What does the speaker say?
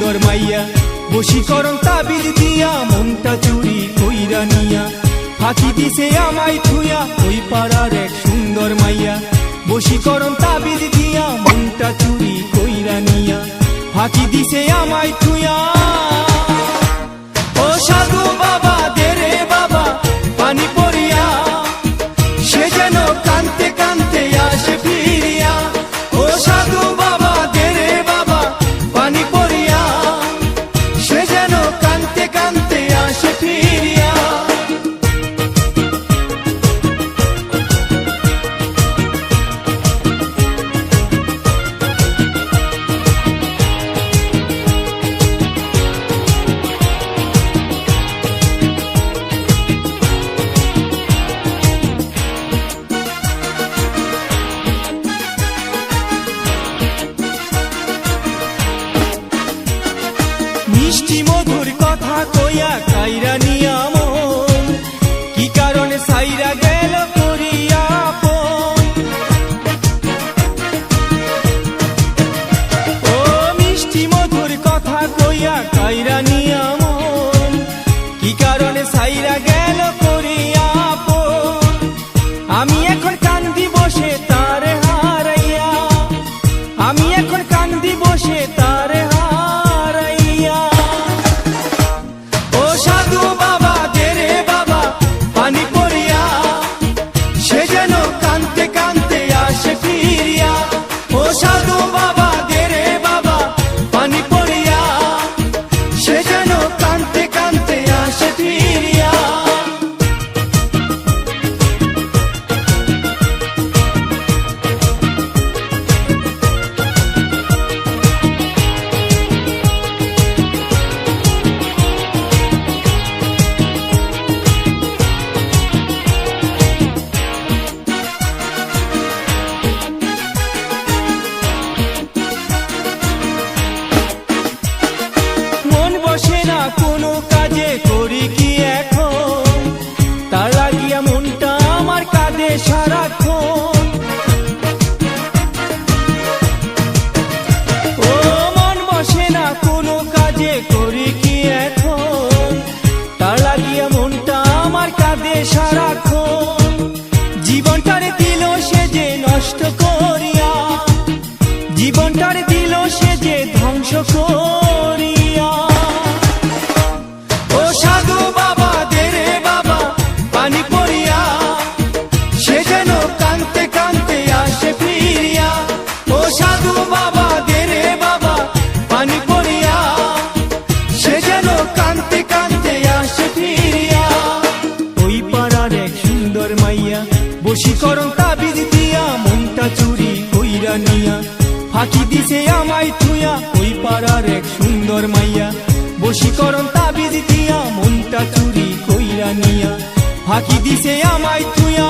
সুন্দর মাইয়া, বশীকরণ তাবিজ দিয়া মনটা চুরি কইরা নিয়া, ফাঁকি দিছে আমায় থুয়া ওই পাড়ার এক সুন্দর মাইয়া, বশীকরণ তাবিজ দিয়া মনটা চুরি কইরা নিয়া, ফাঁকি দিছে আমায় থুয়া। ও সাধু বাবা দে রে বাবা পানি পড়িয়া, সে যেন কানতে কানতে আসে ফিরিয়া। ও সাধু বাবা দে রে বাবা পানি পড়িয়া, সে যেন কানতে কানতে আসে ফিরিয়া। মিষ্টি মধুর কথা কইয়া কাইরা নিয়া মন, কি কারণে সাইরা গেল করিয়া আপন। ও মিষ্টি মধুর কথা কইয়া কাইরা নিয়া মন, কি কারণে সাইরা গেল করিয়া আপন। আমি এখন কান্দি বসে তারে হারাইয়া, আমি এখন কান্দি বসে তারে হারাইয়া। ও সাধু বাবা দে রে বাবা পানি পড়িয়া, সে যেন কানতে কানতে আসে ফিরিয়া। ও সাধু বাবা দে রে বাবা পানি পড়িয়া, সে যেন কানতে কানতে আসে ফিরিয়া। মন বসে না কোনো কাজে, করি কি এখন, তার লাগিয়া মনটা আমার কাঁদে সারাক্ষণ। ও মন বসে না কোনো কাজে, করি কি এখন, তার লাগিয়া মনটা আমার কাঁদে সারাক্ষণ। জীবনটারে দিল সে যে নষ্ট করিয়া, জীবনটারে দিল সে যে ধ্বংস করিয়া। ও সাধু বাবা দে রে বাবা পানি পড়িয়া, সে যেন কানতে কানতে আসে ফিরিয়া। ও সাধু বাবা দে রে বাবা পানি পড়িয়া, সে যেন কানতে কানতে আসে ফিরিয়া। ওই পাড়ার এক সুন্দর মাইয়া, বশীকরণ তাবিজ দিয়া মনটা চুরি কইরা নিয়া, ফাঁকি দিছে আমায় থুয়া ওই পাড়ার এক সুন্দর মাইয়া, বশীকরণ তাবিজ দিয়া মনটা চুরি কইরা নিয়া, ফাঁকি দিছে আমায় থুয়া।